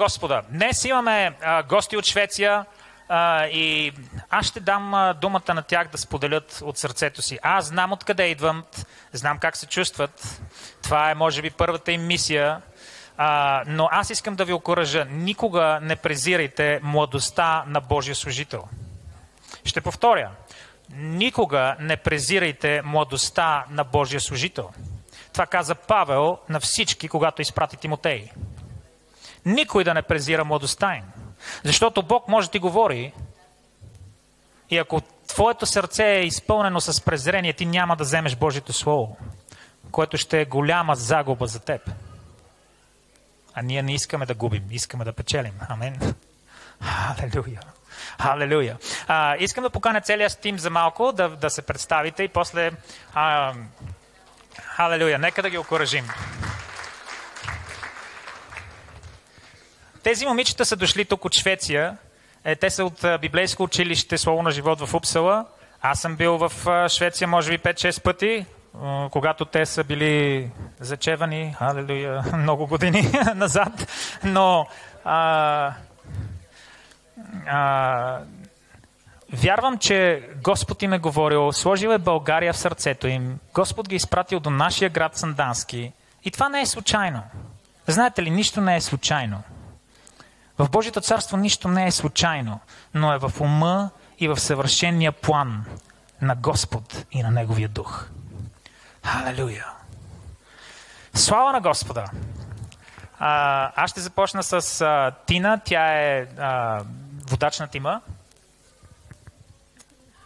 Господа. Днес имаме гости от Швеция и аз ще дам думата на тях да споделят от сърцето си. Аз знам откъде идват, знам как се чувстват. Това е, може би, първата им мисия. Но аз искам да ви окуража. Никога не презирайте младостта на Божия служител. Ще повторя. Никога не презирайте младостта на Божия служител. Това каза Павел на всички, когато изпрати Тимотей. Никой да не презира младостта им. Защото Бог може да ти говори и ако твоето сърце е изпълнено с презрение, ти няма да вземеш Божието Слово, което ще е голяма загуба за теб. А ние не искаме да губим, искаме да печелим. Амен. Халелуя. Халелуя. Искам да поканя целия тим за малко, да се представите и после... Халелуя. Нека да ги окуражим. Тези момичета са дошли тук от Швеция. Те са от библейско училище Слово на живот в Упсала. Аз съм бил в Швеция може би 5-6 пъти, когато те са били зачевани, халелуя, много години назад. Но вярвам, че Господ им е говорил, сложил е България в сърцето им. Господ ги е изпратил до нашия град Сандански. И това не е случайно. Знаете ли, нищо не е случайно. В Божието царство нищо не е случайно, но е в ума и в съвършения план на Господ и на Неговия дух. Халелуя! Слава на Господа! Аз ще започна с Тина. Тя е водач на тима.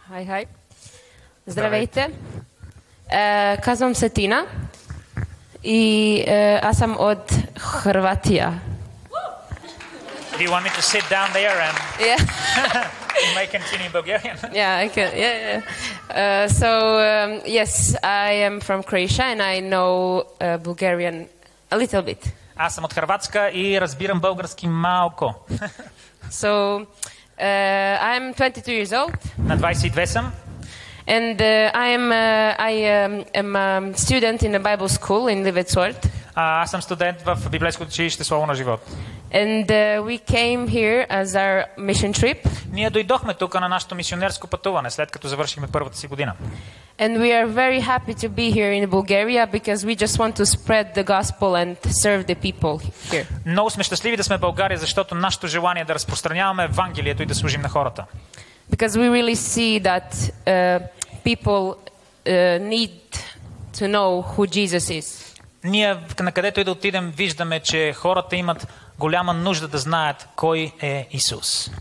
Хай. Здравейте. Казвам се Тина и аз съм от Хърватия. Do you want me to sit down there and Yeah. you may continue in Bulgarian? Yeah, I can. Yeah. Yes, I am from Croatia and I know Bulgarian a little bit. Аз съм от Хърватска и разбирам български малко. So, I'm 22 years old. На 22 съм. And I am a student in a Bible school in Livetsvort. Аз съм студент в библейското училище Слово на живот. And we came here as our mission trip. Ние дойдохме тук на нашето мисионерско пътуване, след като завършихме първата си година. And we are very happy to be here in Bulgaria because we just want to spread the gospel and serve the people here. Много сме щастливи да сме в България, защото нашето желание е да разпространяваме Евангелието и да служим на хората. Because we really see that people need to know who Jesus is. Ние, накъдето и да отидем, виждаме, че хората имат голяма нужда да знаят кой е Исус.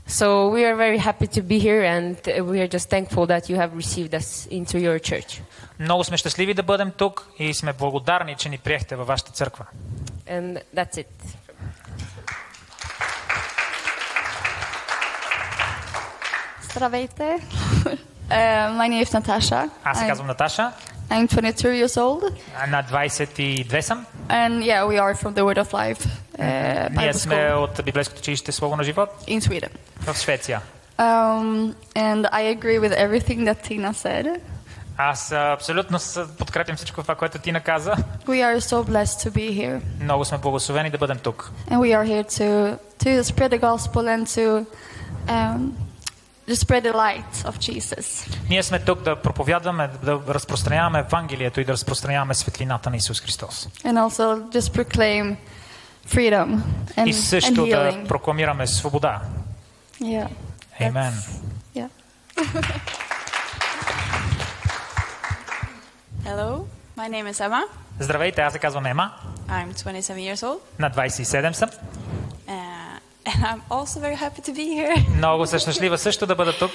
So we are very happy to be here and we are just thankful that you have received us into your church. Много сме щастливи да бъдем тук и сме благодарни, че ни приехте във вашата църква. And that's it. Здравейте. My name is Natasha. Аз се казвам Наташа. I'm 22 years old. На 22 съм. And yeah, we are from the Word of Life Ние Bible сме School от библейското училище Слово на живот in Sweden. в Швеция. And I agree with everything that Tina said. Аз абсолютно подкрепям всичко това, което Тина каза. We are so blessed to be here. Много сме благословени да бъдем тук. And we are here to spread the gospel and to spread the light of Jesus. Ние сме тук да проповядваме, да разпространяваме Евангелието и да разпространяваме светлината на Исус Христос. And also just proclaim freedom И and също да healing. прокламираме свобода. Yeah. Amen. Yeah. Hello, my name is Emma. Здравейте, аз се казвам Ема. I'm 27 years old. На 27 съм. And I'm also very happy to be here. Много съм щастлива също да бъда тук.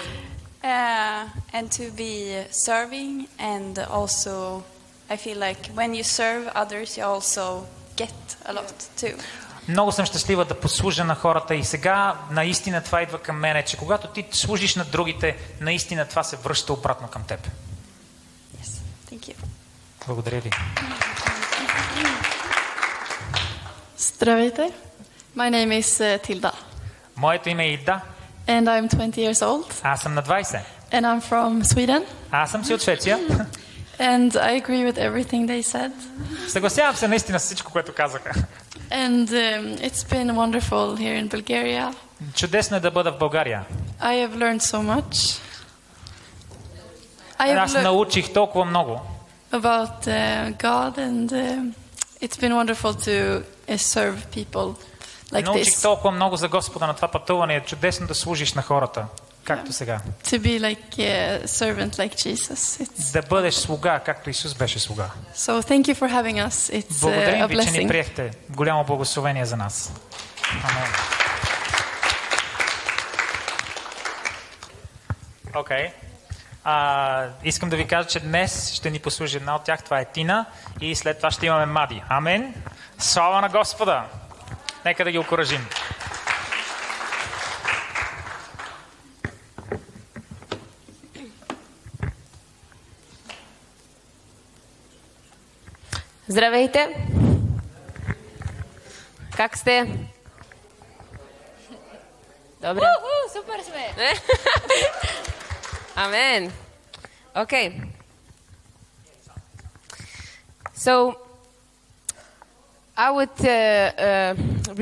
And to be serving and also I feel like when you serve others you also get a lot too. Много съм щастлива да послужа на хората и сега наистина това идва към мене, че когато ти служиш на другите, наистина това се връща обратно към теб. Yes, thank you. Благодаря ви. Здравейте. My name is Tilda. Моето име е Ида. And I'm 20 years old. Аз съм на 20. And I'm from Sweden. Аз съм си от Швеция. And I agree with everything they said. Съгласявам се наистина с всичко, което казаха. And it's been wonderful here in Bulgaria. Чудесно е да бъда в България. I have learned so much. Аз научих толкова много about God, and it's been wonderful to serve people like научих this. толкова много за Господа на това пътуване. Е чудесно да служиш на хората, както сега. To be like a servant like Jesus. Да бъдеш слуга, както Исус беше слуга. So thank you for having us. It's Благодарим a ви, че ни blessing. приехте. Голямо благословение за нас. Амен. Окей. Искам да ви кажа, че днес ще ни послужи една от тях. Това е Тина. И след това ще имаме Мади. Амен. Слава на Господа! Нека да ги окуражим. Здравейте! Как сте? Добре. Супер сме! Amen. Okay. So, I would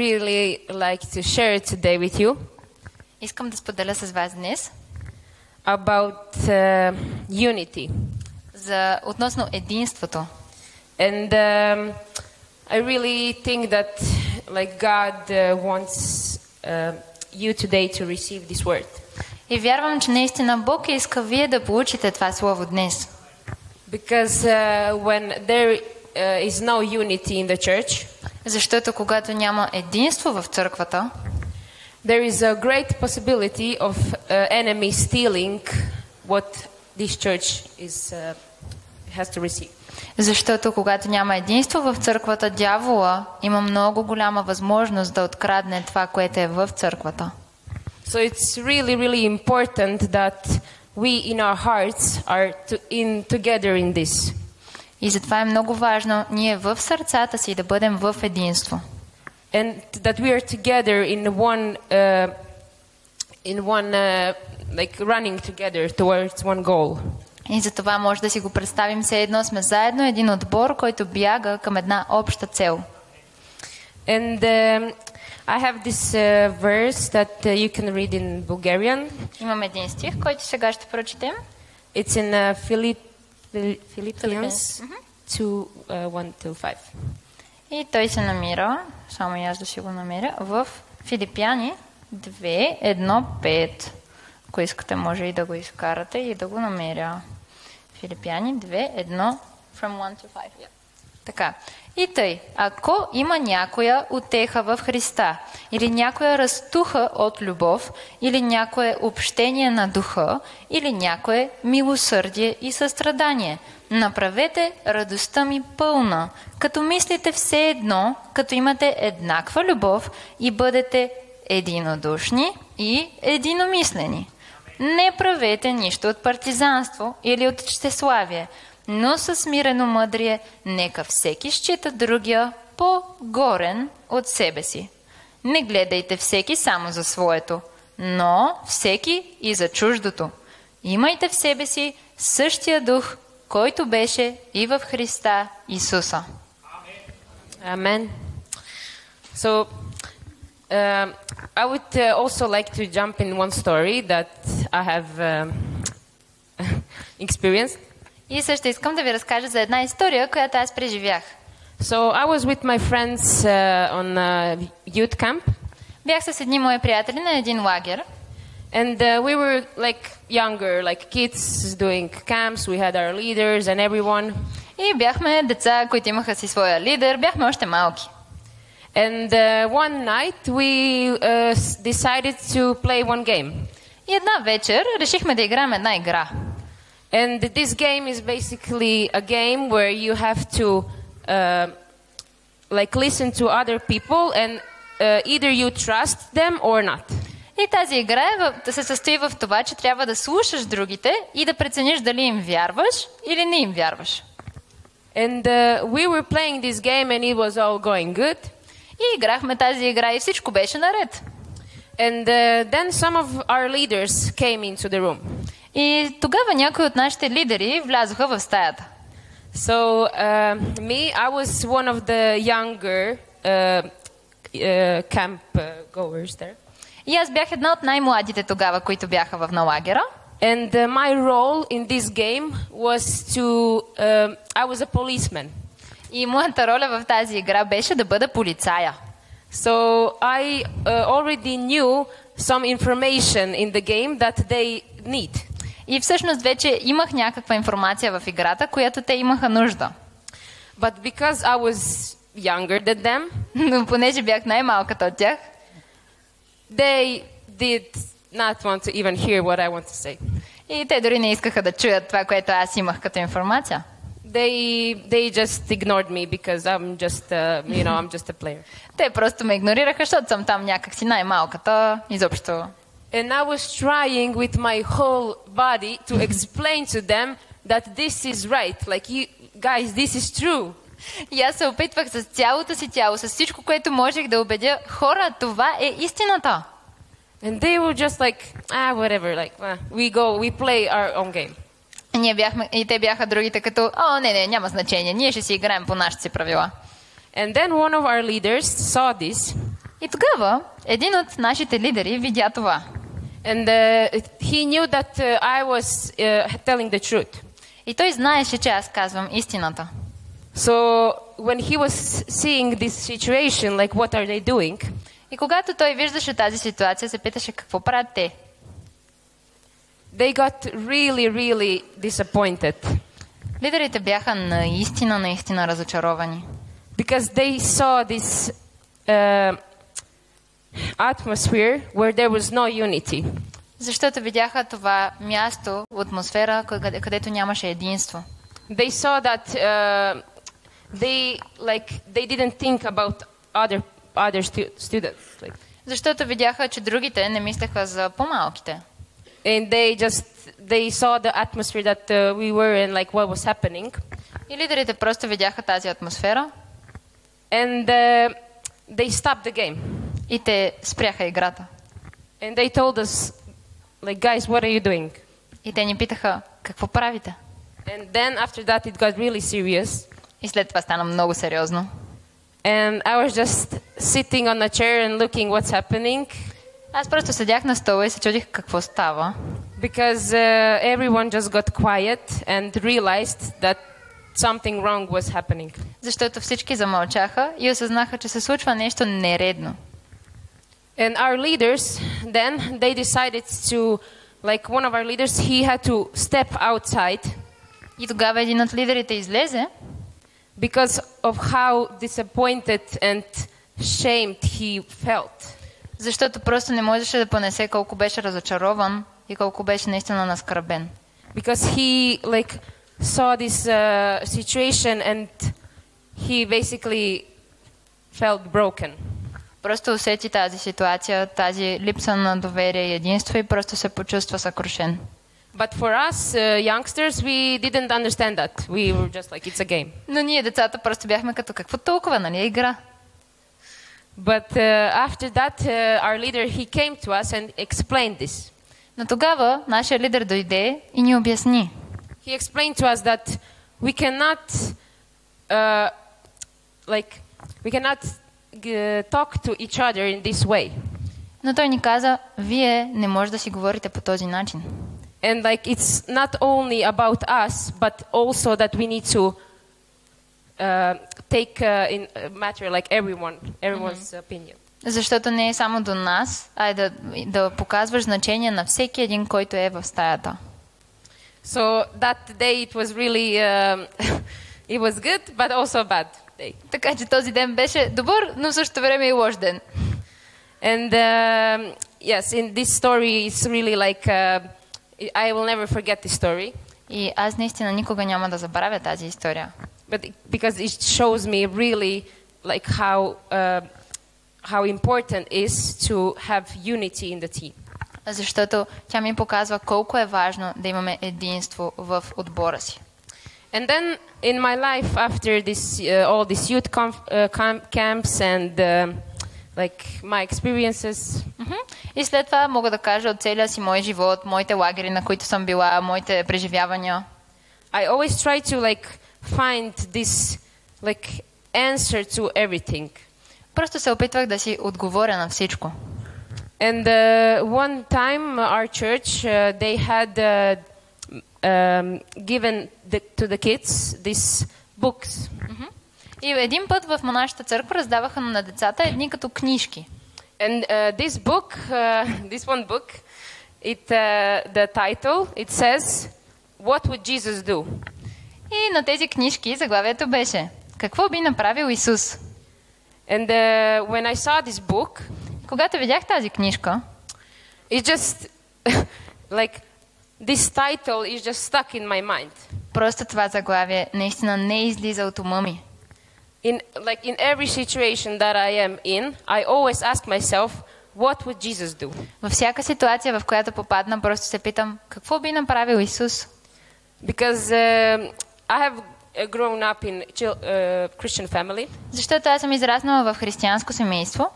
really like to share today with you Искам да споделя с вас днес about unity. относно единството. And I really think that like God wants you today to receive this word. И вярвам, че наистина Бог иска вие да получите това слово днес. Because when there is no unity in the church, Защото когато няма единство в църквата, there is a great possibility of enemy stealing what this church has to receive. Защото когато няма единство в църквата, дявола има много голяма възможност да открадне това, което е в църквата. So it's really, really important that we in our hearts are together in this. И затова е много важно ние в сърцата си да бъдем в единство. And that we are together in one like running together towards one goal. И затова може да си го представим все едно сме заедно един отбор, който бяга към една обща цел. And I have this verse that you can read in Bulgarian. Имам един стих, който сега ще прочетем. It's in Philippians 2:1-5. И той се намира, само и аз да си го намеря, в Филипяни 2:1-5. Ако искате, може и да го изкарате и да го намеря. Филипяни 2:1 from 1 to 5. Yeah. Така. И тъй, ако има някоя утеха в Христа, или някоя разтуха от любов, или някое общение на духа, или някое милосърдие и състрадание, направете радостта ми пълна, като мислите все едно, като имате еднаква любов и бъдете единодушни и единомислени. Не правете нищо от партизанство или от честеславие, но със смирено мъдрие, нека всеки счита другия по-горен от себе си. Не гледайте всеки само за своето, но всеки и за чуждото. Имайте в себе си същия дух, който беше и в Христа Исуса. Amen. So, I would also like to jump in one story that I have experienced. И също искам да ви разкажа за една история, която аз преживях. So I was with my friends on a youth camp. Бях с едни мои приятели на един лагер. And we were like younger, like kids doing camps. We had our leaders and everyone. И бяхме деца, които имаха си своя лидер. Бяхме още малки. And one night we decided to play one game. И една вечер решихме да играем една игра. And this game is basically a game where you have to like listen to other people and either you trust them or not. И тази игра се състои в това, че трябва да слушаш другите и да прецениш дали им вярваш или не им вярваш. And we were playing this game and it was all going good. И играхме тази игра и всичко беше наред. And then some of our leaders came into the room. И тогава някои от нашите лидери влязоха в стаята. So me, I was one of the younger camp goers there. И аз бях една от най-младите тогава, които бяха на лагера. And my role in this game was I was a policeman. И моята роля в тази игра беше да бъда полицая. So I already knew some information in the game that they need. И всъщност вече имах някаква информация в играта, която те имаха нужда. But because I was younger than them, Но понеже бях най-малката от тях, they did not want to even hear what I want to say. и те дори не искаха да чуят това, което аз имах като информация. They just ignored me because I'm just I'm just a player. Те просто ме игнорираха, защото съм там някакси най-малката, изобщо. And I was trying with my whole body to explain to them that this is right. Like, you guys, this is true. И аз се опитвах с цялото си тяло, с всичко, което можех да убедя хора, това е истината. And they were just like, whatever, like, we play our own game. И те бяха другите като, не, няма значение, ние ще си играем по нашите си правила. And then one of our leaders saw this. И тогава един от нашите лидери видя това. And he knew that I was telling the truth. И той знаеше, че аз казвам истината. So when he was seeing this situation, like, what are they doing? И когато той виждаше тази ситуация, се питаше какво правят те. They got really, really disappointed. Лидерите бяха наистина разочаровани. Because they saw this atmosphere where there was no unity. Защото видяха това място, атмосфера, където нямаше единство. They saw that they didn't think about other students. Like. Защото видяха, че другите не мислеха за по-малките. And they saw the atmosphere that we were in, like what was happening. И лидерите просто видяха тази атмосфера. And they stopped the game. И те спряха играта. And they told us, like, guys, what are you doing? И те ни питаха, какво правите? And then after that it got really serious. И след това стана много сериозно. And I was just sitting on a chair and looking what's happening. Аз просто седях на стола и се чудих какво става. Because everyone just got quiet and realized that something wrong was happening. Защото всички замълчаха и осъзнаха, че се случва нещо нередно. And our leaders then they decided to, like, one of our leaders, he had to step outside. И тогава един от лидерите излезе. Because of how disappointed and shamed he felt. Защото просто не можеше да понесе колко беше разочарован и колко беше наистина наскърбен. Because he, like, saw this situation and he basically felt broken. Просто усети тази ситуация, тази липса на доверие и единство и просто се почувства съкрушен. But for us youngsters, we didn't understand that. We were just like, it's a game. Но ние децата просто бяхме като какво толкова, нали, игра. But after that, our leader, he came to us and explained this. Но тогава нашия лидер дойде и ни обясни. He explained to us that we cannot, talk to each other in this way. Но той ни каза, вие не може да си говорите по този начин. And like it's not only about us, but also that we need to take in matter like everyone's opinion. Защото не е само до нас, а е да показваш значение на всеки един, който е в стаята. So that day it was really it was good, but also bad day. Така че този ден беше добър, но в същото време и лош ден. And yes, in this story it's really like I will never forget this story. И аз наистина никога няма да забравя тази история. But because it shows me really like how important is to have unity in the team. Защото тя ми показва колко е важно да имаме единство в отбора си. And then in my life after this all these youth camps and like my experiences. И след това мога да кажа от целия си мой живот, моите лагери, на които съм била, моите преживявания. I always try to like find this like answer to everything. Просто се опитвах да си отговоря на всичко. And one time, our church, they had given to the kids these books. И един път в нашата църква раздаваха на децата едни като книжки. And this book, this one book, the title, it says, "What would Jesus do?" И на тези книжки заглавието беше: какво би направил Исус? And when I saw this book, Когато видях тази книжка, it just like this title is just stuck in my mind. просто това заглавие наистина не излиза от ума ми. In every situation that I am in, I always ask myself, what would Jesus do? Във всяка ситуация, в която попадна, просто се питам: какво би направил Исус? Because I have grown up in Christian family. Защото аз съм израснала в християнско семейство.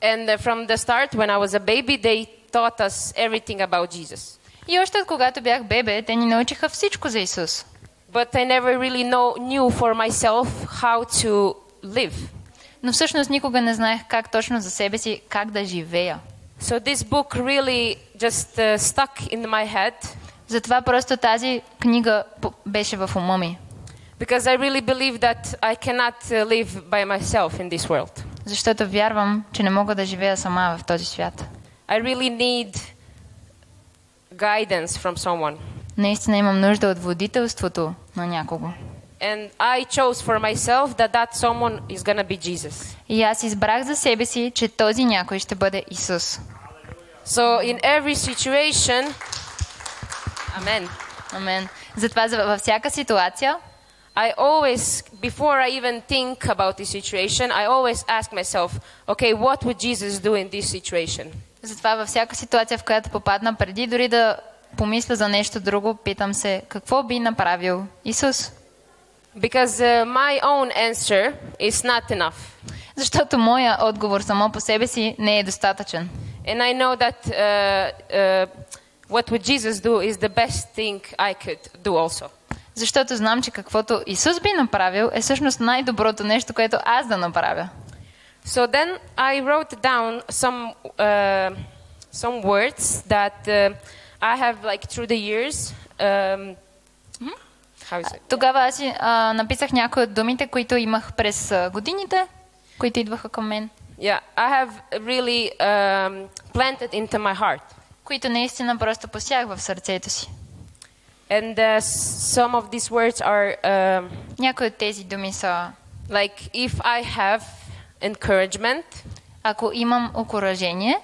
And from the start, when I was a baby, they taught us everything about Jesus. И още от когато бях бебе, те ни научиха всичко за Исус. But I never really knew for myself how to live. Но всъщност никога не знаех как точно за себе си, как да живея. So this book really just stuck in my head. Затова просто тази книга беше в ума ми. Because I really believe that I cannot live by myself in this world. Защото вярвам, че не мога да живея сама в този свят. I really need guidance from someone. Наистина имам нужда от водителството на някого. And I chose for myself that someone is gonna be Jesus. И аз избрах за себе си, че този някой ще бъде Исус. So in every situation, Amen. Амен. Затова във всяка ситуация, I always, before I even think about this situation, I always ask myself, okay, what would Jesus do in this situation? затова във всяка ситуация, в която попадна, преди дори да помисля за нещо друго, питам се: какво би направил Исус? Because my own answer is not enough. Защото моя отговор само по себе си не е достатъчен. And I know that what would Jesus do is the best thing I could do also. Защото знам, че каквото Исус би направил е всъщност най-доброто нещо, което аз да направя. So then I wrote down some words that I have like through the years. How is it? Тогава аз написах някои от думите, които имах през годините, които идваха към мен. Yeah, I have really planted into my heart. Които наистина просто посях в сърцето си. And some of these words are Някои от тези думи са: like if I have encouragement, ако имам окуражение,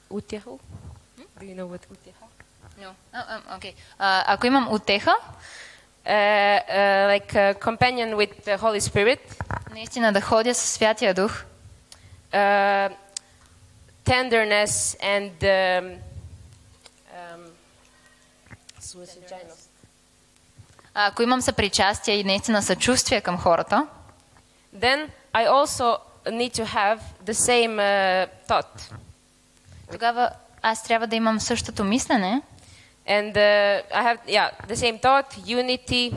утеха. Do you know what утеха? No. Okay. Ако имам утеха, Like a companion with the Holy Spirit, наистина да ходя със Святия Дух, tenderness and ако имам съпричастие и наистина съчувствие към хората, then I also need to have the same thought. тогава аз трябва да имам същото мислене. And I have the same thought, unity.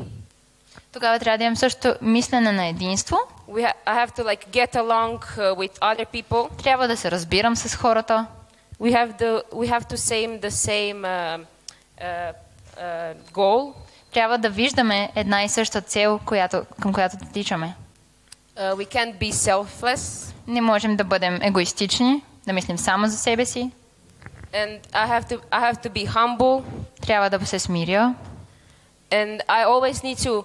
Тогава трябва да имам същото мислене на единство. I have to like get along with other people. Трябва да се разбирам с хората. We have to the same goal. Трябва да виждаме една и съща цел, към която тичаме. We can't be selfless. Не можем да бъдем егоистични, да мислим само за себе си. And I have to be humble. Трябва да се смиря. And I always need to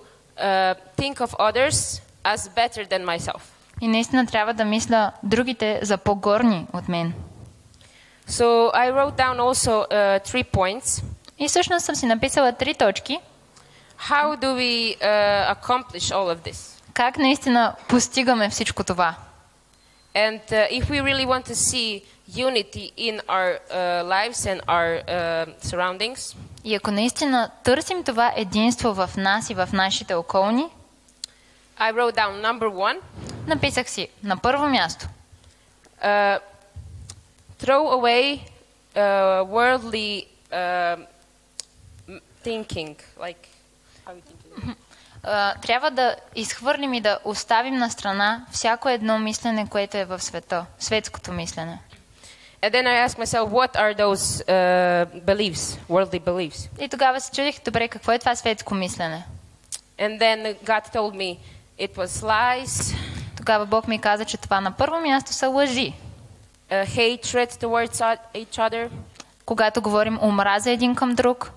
think of others as better than myself. И наистина трябва да мисля другите за по-горни от мен. So I wrote down also 3 points. И всъщност съм си написала 3 точки. How do we accomplish all of this? Как наистина постигаме всичко това? And if we really want to see unity in our lives and our surroundings, И ако наистина търсим това единство в нас и в нашите околни, I wrote down number 1. написах си на първо място: throw away worldly thinking, like how you think. трябва да изхвърлим и да оставим на страна всяко едно мислене, което е в света, светското мислене. And then I asked myself, what are those beliefs, worldly beliefs? И тогава се чудих, добре, какво е това светско мислене? And then God told me it was lies, Тогава Бог ми каза, че това на първо място са лъжи. hatred towards each other. Когато говорим омраза един към друг,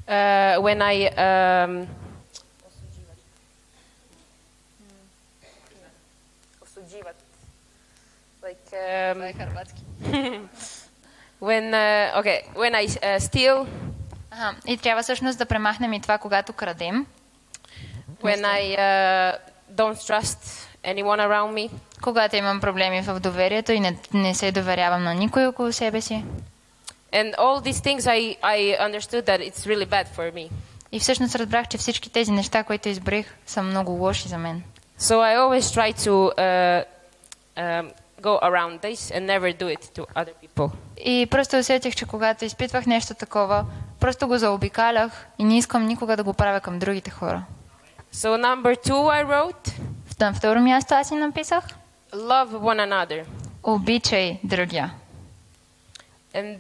When I when I steal, и трябва всъщност да премахнем и това, когато крадем, when I don't trust anyone around me, когато имам проблеми в доверието и не се доверявам на никой около себе си. and all these things I understood that it's really bad for me. И всъщност разбрах, че всички тези неща, които изброих, са много лоши за мен. So I always try to go around this and never do it to other people. И просто усетих, че когато изпитвах нещо такова, просто го заобикалях и не искам никога да го правя към другите хора. So number 2 I wrote, На второ място аз си написах: love one another. обичай другия. And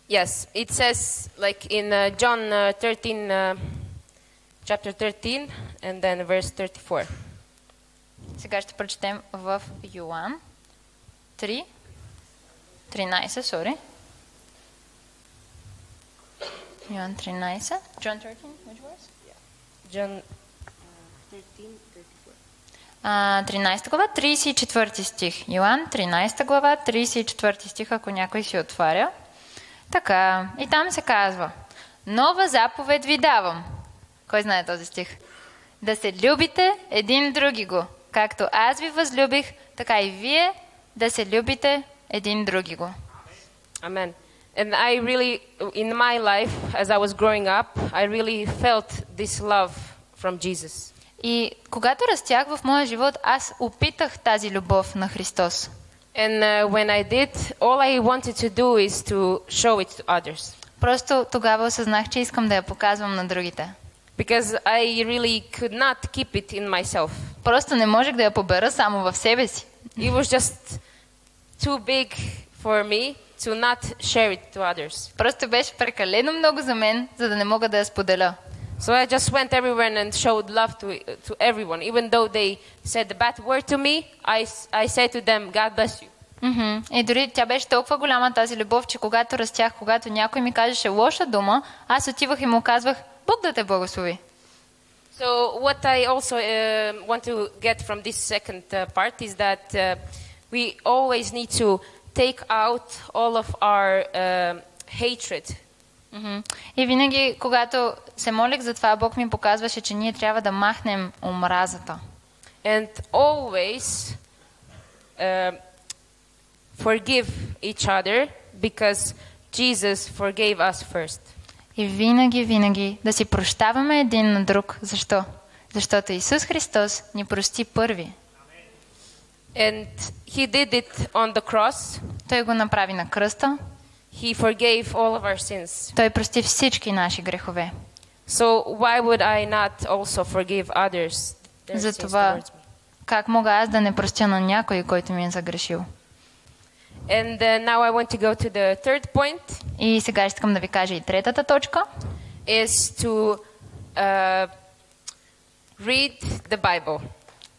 yes, it says like in John 13, chapter 13, and then verse 34. Сега ще прочетем в Йоан 3, 13, sorry. Йоан 13. John 13, which verse? John 13 глава, 34 стих. Йоан, 13 глава, 34 стих, ако някой си отваря. Така, и там се казва: нова заповед ви давам. Кой знае този стих? Да се любите един други го. Както аз ви възлюбих, така и вие да се любите един други го. Amen. And I really, in my life, as I was growing up, I really felt this love from Jesus. И когато растях в моя живот, аз опитах тази любов на Христос. And when I did, all I wanted to do is to show it to others. Просто тогава осъзнах, че искам да я показвам на другите. Because I really could not keep it in myself. Просто не можех да я побера само в себе си. It was just too big for me to not share it to others. Просто беше прекалено много за мен, за да не мога да я споделя. So I just went everywhere and showed love to everyone. Even though they said a bad word to me, I said to them, God bless you. И дори тя беше толкова голяма тази любов, че когато растях, когато някой ми кажеше лоша дума, аз отивах и му казвах: Бог да те благослови. So what I also want to get from this second part is that we always need to take out all of our hatred. И винаги, когато се молих за това, Бог ми показваше, че ние трябва да махнем омразата. And always forgive each other because Jesus forgave us first. И винаги да си прощаваме един на друг. Защо? Защото Исус Христос ни прости първи. And He did it on the cross. Той го направи на кръста. He forgave all of our sins. Той прости всички наши грехове. So why would I not also forgive others their sins Затова, towards me? как мога аз да не простя на някой, който ми е загрешил? And now I want to go to the third point. И сега искам да ви кажа и третата точка. Is to read the Bible.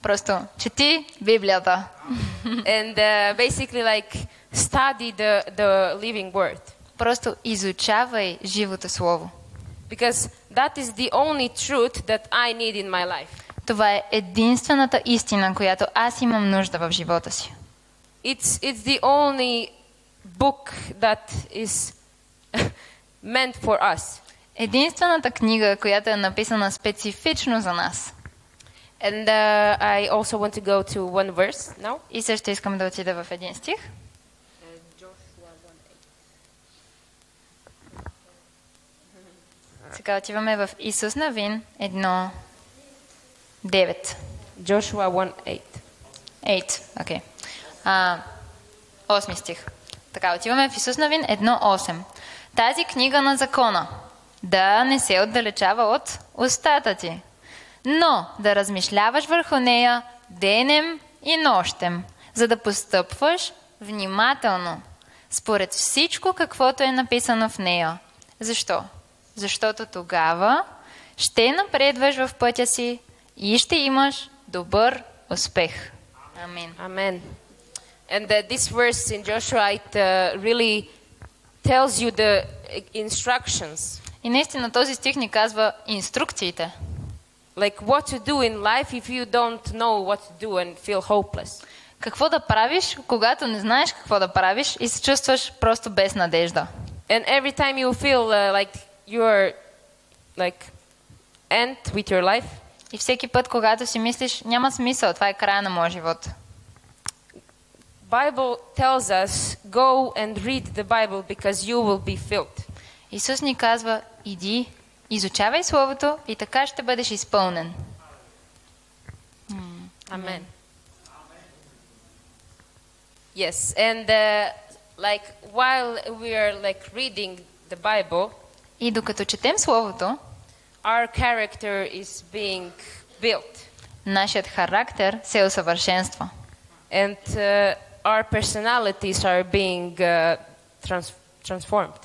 Просто чети Библията. And basically like study the living word. Просто изучавай живото слово. Because that is the only truth that I need in my life. Това е единствената истина, която аз имам нужда в живота си. It's the only book that is meant for us. Единствената книга, която е написана специфично за нас. And I also want to go to one verse now. И също искам да отида в един стих. Сега отиваме в Исус Навин 1:9. Joshua 1:8. 8, окей. 8 стих. Така, отиваме в Исус Навин 1:8. Тази книга на закона да не се отдалечава от устата ти, но да размишляваш върху нея денем и нощем, за да постъпваш внимателно, според всичко, каквото е написано в нея. Защо? Защото тогава ще напредваш в пътя си и ще имаш добър успех. Амин. Amen. And this verse in Joshua, it really tells you the instructions. И наистина този стих ни казва инструкциите. Like what to do in life if you don't know what to do and feel hopeless. Какво да правиш, когато не знаеш какво да правиш и се чувстваш просто без надежда. And every time you feel like you're like end with your life, И всеки път, когато си мислиш, няма смисъл, това е края на моя живот. Bible tells us, go and read the Bible because you will be filled. Исус ни казва, иди, изучавай Словото и така ще бъдеш изпълнен. Amen. Yes, and like while we are like reading the Bible, И докато четем Словото, our character is being built, нашият характер се усъвършенства. and our personalities are being transformed.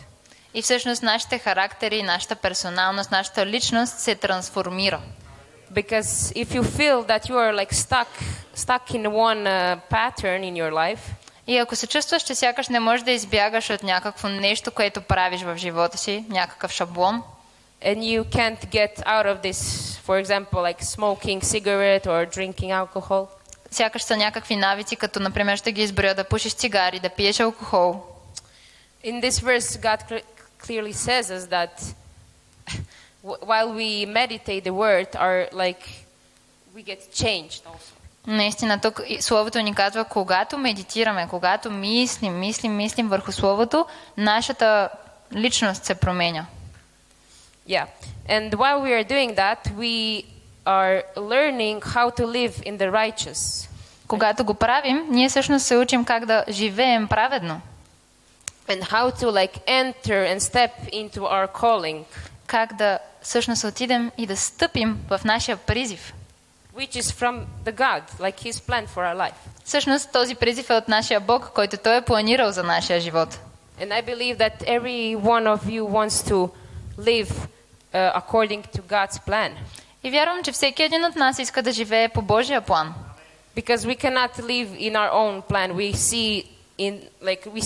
И всъщност нашите характери, нашата персоналност, нашата личност се трансформира. Because if you feel that you are like stuck in one pattern in your life, И ако се чувстваш, че сякаш не можеш да избягаш от някакво нещо, което правиш в живота си, някакъв шаблон, and you can't get out of this, for example, like smoking cigarette or drinking alcohol, сякаш са някакви навици, като например ще ги изброя да пушиш цигари, да пиеш алкохол. in this verse, God clearly says us that while we meditate the word, we get changed also. Наистина, тук Словото ни казва, когато медитираме, когато мислим върху Словото, нашата личност се променя. Yeah, and while we are doing that, we are learning how to live in the righteous. Когато го правим, ние всъщност се учим как да живеем праведно. And how to like enter and step into our calling, Как да всъщност отидем и да стъпим в нашия призив. which is from the God, like His plan for our life. Всъщност този призив е от нашия Бог, който Той е планирал за нашия живот. And I believe that every one of you wants to live according to God's plan. И вярвам, че всеки един от нас иска да живее по Божия план. Because we cannot live in our own plan. We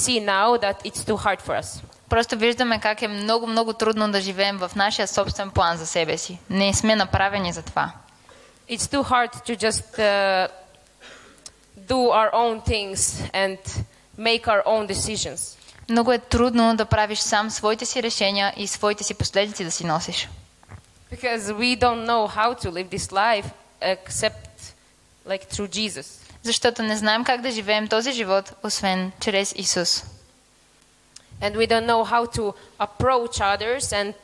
see now that it's too hard for us. Просто виждаме как е много трудно да живеем в нашия собствен план за себе си. Не сме направени за това. It's too hard to just do our own things and make our own decisions. Много е трудно да правиш сам своите си решения и своите си последици да си носиш. Because we don't know how to live this life except like through Jesus. Защото не знаем как да живеем този живот, освен чрез Исус. And we don't know how to approach others and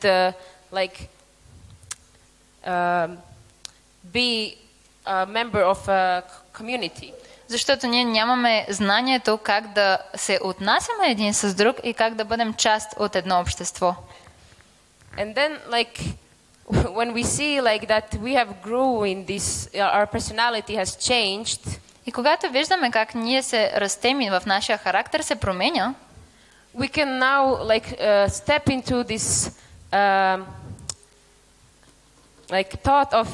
be a member of a community. Защото ние нямаме знанието как да се отнасяме един с друг и как да бъдем част от едно общество. And then when we see like that we have grew in this, our personality has changed. И когато виждаме как ние се растем и в нашия характер се променя, we can now step into this thought of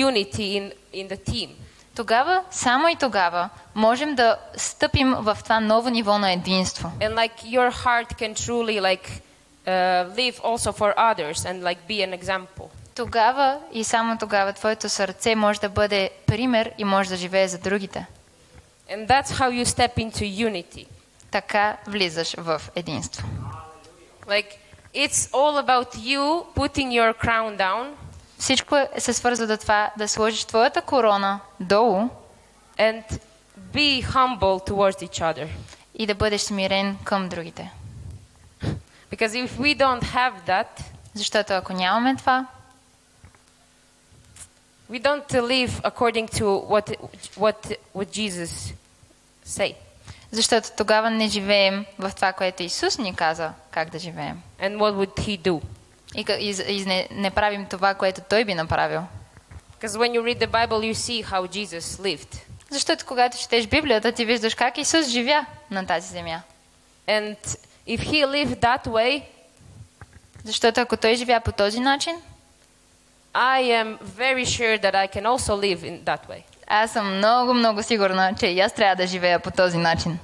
unity in the team. Тогава, само и тогава, можем да стъпим в това ново ниво на единство. And your heart can truly live also for others and be an example. Тогава и само тогава твоето сърце може да бъде пример и може да живее за другите. And that's how you step into unity. Така влизаш в единство. It's all about you putting your crown down. Всичко се свързва до това да сложиш твоята корона долу and be humble towards each other. И да бъдеш смирен към другите. Because if we don't have that, защото ако нямаме това, we don't live according to what Jesus say. Защото тогава не живеем в това, което Исус ни каза как да живеем. And what would he do? и не правим това, което той би направил. Because when you read the Bible, you see how Jesus lived. Защото когато четеш Библията, ти виждаш как Исус живя на тази земя. And if he lived that way, Защото ако той живя по този начин, I am very sure that I can also live in that way. аз съм много, много сигурна, че и аз трябва да живея по този начин.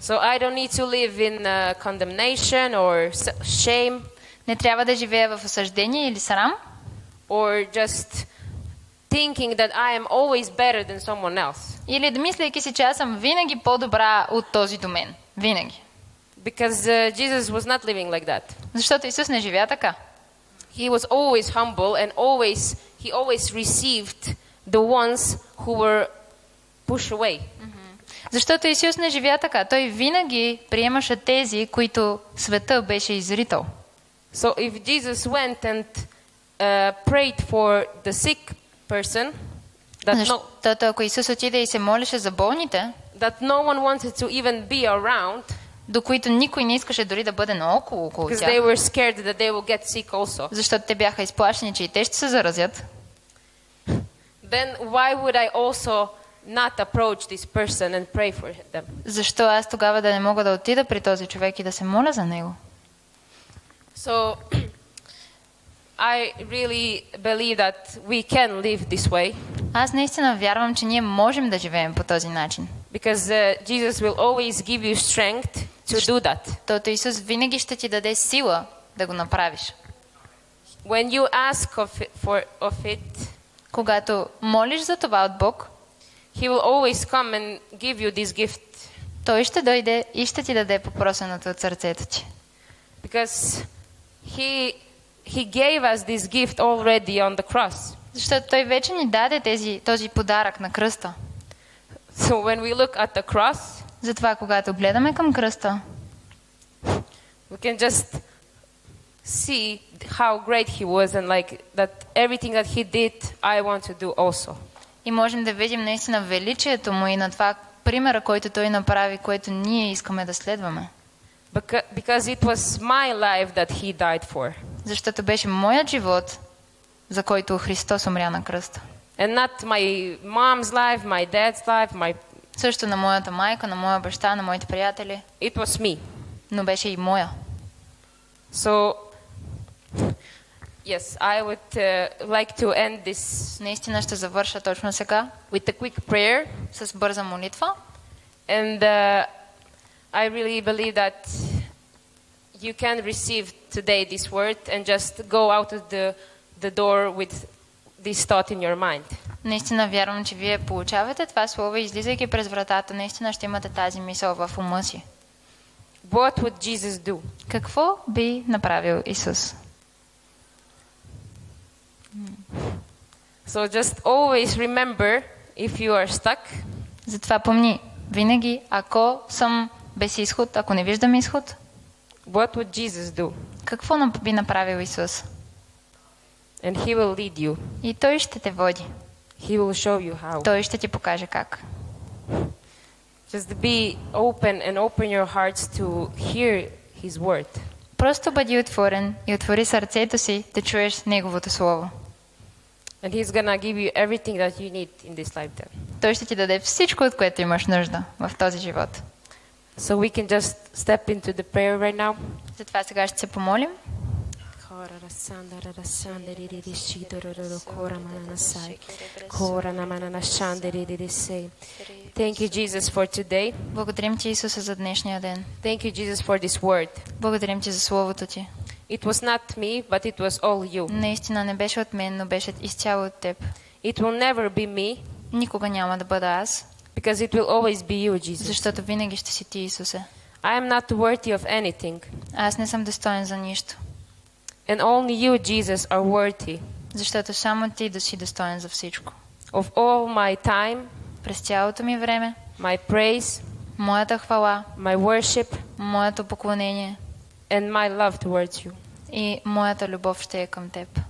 So I don't need to live in condemnation or shame Не трябва да живея в осъждение или срам, or just thinking that I am always better than someone else. или да мислейки си, че аз съм винаги по-добра от този до мен. Винаги. Because Jesus was not living like that. Защото Исус не живя така. He was always humble and he always received the ones who were pushed away. Защото Исус не живя така. Той винаги приемаше тези, които света беше изритал. So if Jesus went and prayed for the sick person, Защото ако Исус отиде и се молеше за болните, that no one wanted to even be around, до които никой не искаше дори да бъде наоколо около because тях, they were scared that they will get sick also, защото те бяха изплашени, че и те ще се заразят, then why would I also not approach this person and pray for them? защо аз тогава да не мога да отида при този човек и да се моля за него? So I really believe that we can live this way, Аз наистина вярвам, че ние можем да живеем по този начин. because Jesus will always give you strength to do that. Защото Исус винаги ще ти даде сила да го направиш. When you ask of it, Когато молиш за това от Бог, He will always come and give you this gift, Той ще дойде и ще ти даде попросеното от сърцето ти. because He gave us this gift already on the cross. Защото Той вече ни даде този подарък на кръста. So when we look at the cross, Затова, когато гледаме към кръста, we can just see how great He was and like that everything that He did, I want to do also. и можем да видим наистина величието му и на това примера, който Той направи, което ние искаме да следваме. Because it was my life that He died for. Защото беше моят живот, за който Христос умря на кръста. And not my mom's life, my dad's life, Също на моята майка, на моя баща, на моите приятели, it was me. но беше и моя. So, yes, I would like to end this Наистина ще завърша точно сега with a quick prayer. с бърза молитва. And I really believe that you can receive today this word and just go out of the door with this thought in your mind. Наистина вярвам, че вие получавате това слово и излизайки през вратата, наистина ще имате тази мисъл в ума си. What would Jesus do? Какво би направил Исус? So just always remember, if you are stuck, Затова помни, винаги, ако съм без изход, ако не виждам изход, what would Jesus do? какво би направил Исус? And He will lead you. И Той ще те води. He will show you how. Той ще ти покаже как. Just be open and open your hearts to hear His word. Просто бъди отворен и отвори сърцето си да чуеш Неговото Слово. And He's gonna give you everything that you need in this lifetime. Той ще ти даде всичко, от което имаш нужда в този живот. So we can just step into the prayer right now. Затова сега ще се помолим. Thank you, Jesus, for today. Благодарим ти, Исуса, за днешния ден. Thank you, Jesus, for this word. Благодарим ти за Словото ти. It was not me, but it was all you. Наистина не беше от мен, но беше изцяло от теб. It will never be me, Никога няма да бъда аз, because it will always be you, Jesus. защото винаги ще си ти, Исусе. I am not worthy of anything, Аз не съм достоен за нищо, and only you, Jesus, are worthy защото само ти да си достоен за всичко. of all my time, През цялото ми време, my praise, моята хвала, my worship, моето поклонение and my love towards you. и моята любов ще е към теб.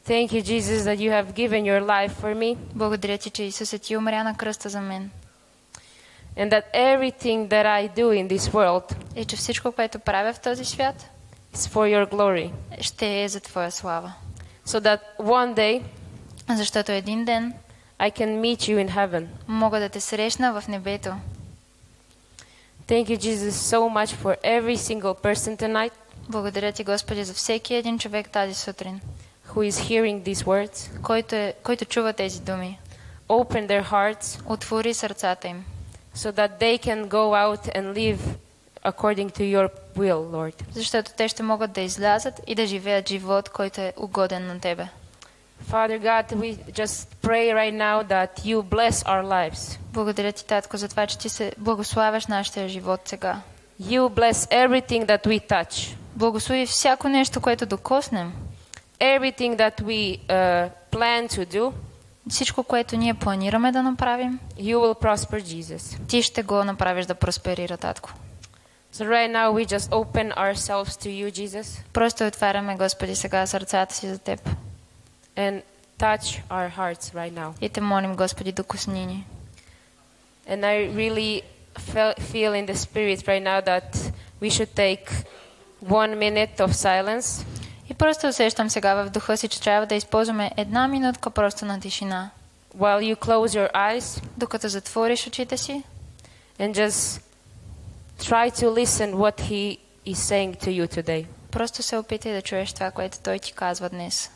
Thank you, Jesus, that you have given your life for me, Благодаря ти, че Исусе ти умря на кръста за мен and that everything that I do in this world и че всичко, което правя в този свят, It's for your glory. ще е за Твоя слава. So that one day Защото един ден I can meet you in heaven. мога да те срещна в небето. Thank you, Jesus, so much for every single person tonight Благодаря Ти, Господи, за всеки един човек тази сутрин, who is hearing these words. който чува тези думи. Open their hearts Отвори сърцата им, so that they can go out and live according to your will, Lord. защото те ще могат да излязат и да живеят живот, който е угоден на Тебе. Father God, we just pray right now that you bless our lives. Благодаря Ти, Татко, за това, че Ти се благославяш нашия живот сега. You bless everything that we touch. Благослови всяко нещо, което докоснем. Everything that we plan to do, Всичко, което ние планираме да направим, you will prosper, Jesus. Ти ще го направиш да просперира, Татко. So right now we just open ourselves to you, Jesus, Просто отваряме, Господи, сега сърцата си за Теб. and touch our hearts right now. И Те молим, Господи, докосни ни. And I really feel in the spirit right now that we should take 1 minute of silence. И просто усещам сега в духа си, че трябва да използваме една минутка просто на тишина. While you close your eyes Докато затвориш очите си and just try to listen what he is saying to you today. просто се опитай да чуеш това, което Той ти казва днес.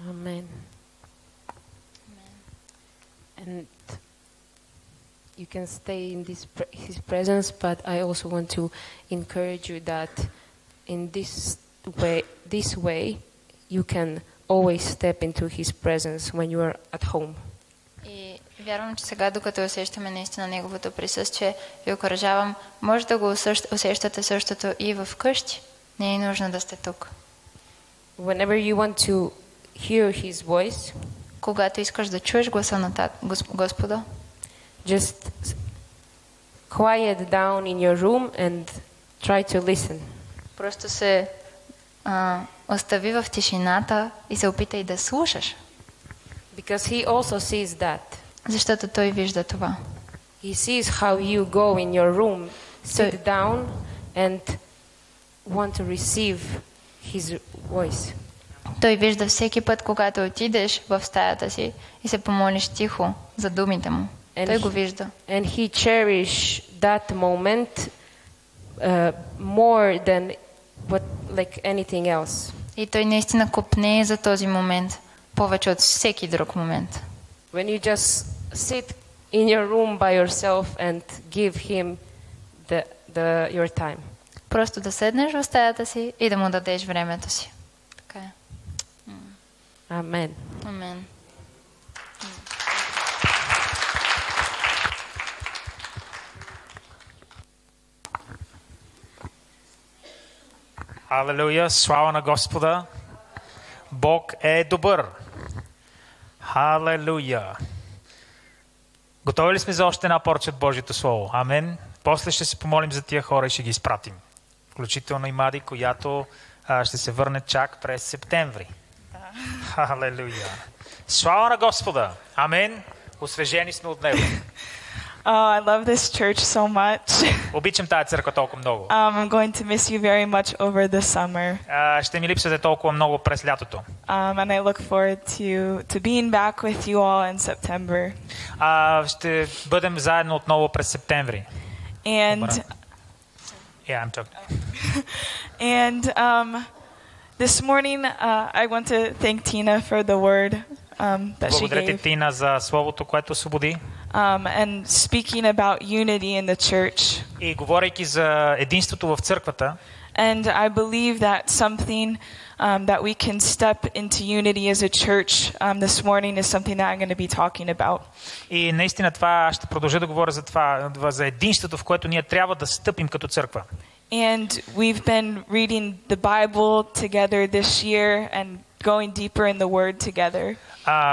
Amen. And you can stay in his presence, but I also want to encourage you that in this way you can always step into his presence when you are at home. И вярвам, че сега, докато усещаме наистина Неговото присъствие, ви окуражавам, може да го усещате същото и в къщи. Не е нужно да сте тук. Whenever you want to hear his voice, Когато искаш да чуеш гласа на Господа, just quiet down in your room and try to listen. просто се остави в тишината и се опитай да слушаш. Because he also sees that. Защото Той вижда това. He sees how you go in your room, sit down and want to receive his voice. Той вижда всеки път, когато отидеш в стаята си и се помолиш тихо за думите Му. Той го вижда. And he cherish that moment more than anything else. И Той наистина копнее за този момент повече от всеки друг момент. When you just sit in your room by yourself and give him your time. Просто да седнеш в стаята си и да Му дадеш времето си. Така е. Amen. Амен. Халелуя, слава на Господа. Бог е добър. Халелуя. Готови ли сме за още една порция от Божието Слово? Амен. После ще се помолим за тия хора и ще ги изпратим. Включително и Мади, която ще се върне чак през септември. Халелуя. Слава на Господа. Амен. Освежени сме от Него. I love this church so much. Обичам тази църква толкова много. I'm going to miss you very much over the summer. Ще ми липсвате толкова много през лятото. And I look forward to being back with you all in September. Ще бъдем заедно отново през септември. And Yeah, I'm talking. And this morning, I want to thank Tina for the word that she Благодаря ти, gave. Тина, за словото, което освободи. And speaking about unity in the church. И говорейки за единството в църквата. And I believe that something that we can step into unity as a church this morning is something that I'm going to be talking about. И наистина това ще продължа да говоря за това, за единството, в което ние трябва да стъпим като църква. And we've been reading the Bible together this year and going deeper in the Word together.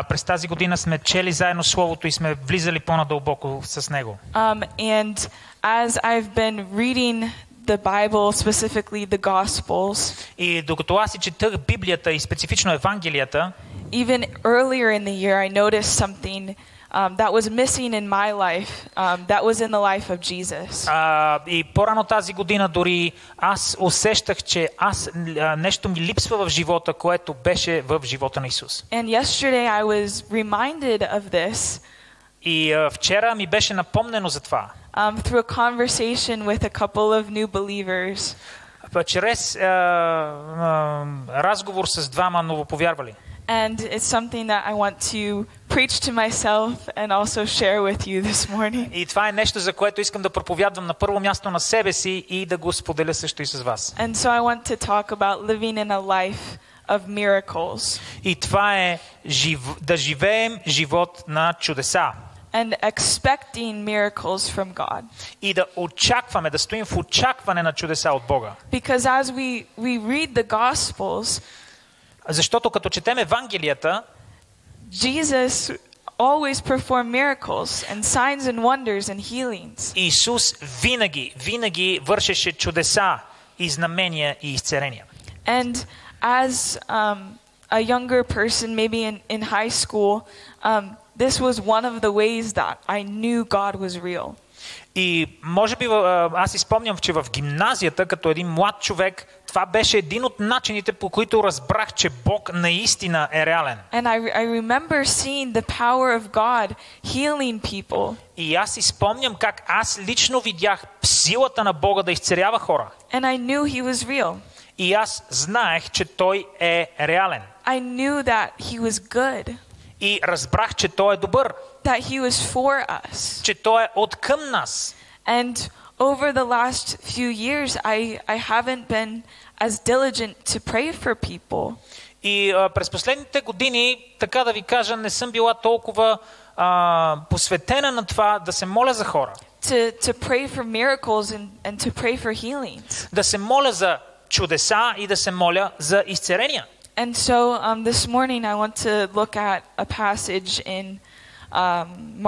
През тази година сме чели заедно Словото и сме влизали по-надълбоко с него. And as I've been reading the Bible, specifically the Gospels, И докато аз си четах Библията и специфично Евангелията, even earlier in the year, I noticed something that was missing in my life, that was in the life of Jesus. и по-рано тази година дори аз усещах, че нещо ми липсва в живота, което беше в живота на Исус. And yesterday I was reminded of this И вчера ми беше напомнено за това. through a conversation with a couple of new believers. Чрез разговор с двама новоповярвали. And it's something that I want to preach to myself and also share with you this morning. И това е нещо, за което искам да проповядвам на първо място на себе си и да го споделя също и с вас. And so I want to talk about living in a life of miracles. И това е да живеем живот на чудеса. And expecting miracles from God. И да очакваме, да стоим в очакване на чудеса от Бога. Because as we read the Gospels, защото като четем Евангелията, Jesus always performed miracles and signs and wonders and healings. Исус винаги вършеше чудеса и знамения и изцеления. And as a younger person, maybe in high school, this was one of the ways that I knew God was real. И може би аз изпомням, че в гимназията, като един млад човек, това беше един от начините, по които разбрах, че Бог наистина е реален. And I remember seeing the power of God healing people. И аз изпомням как аз лично видях силата на Бога да изцелява хора. And I knew he was real. И аз знаех, че той е реален. I knew that he was good. И разбрах, че той е добър. That he was for us. Че той е от към нас. And over the last few years, I haven't been as diligent to pray for people. И през последните години, така да ви кажа, не съм била толкова посветена на това да се моля за хора. To pray for miracles and to pray for healings. Да се моля за чудеса и да се моля за изцеления. And so this morning I want to look at a passage in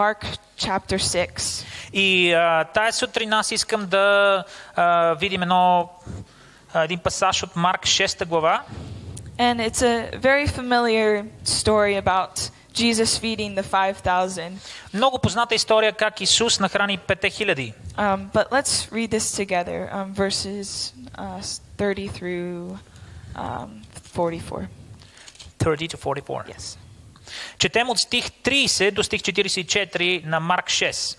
Mark chapter 6. И тая сутрин аз искам да видим един пасаж от Марк 6 глава. And it's a very familiar story about Jesus feeding the 5,000. Много позната история как Исус нахрани 5000. But let's read this together, verses 30 through 44. 30 to 44. Yes. Четем от стих 30 до стих 44 на Марк 6.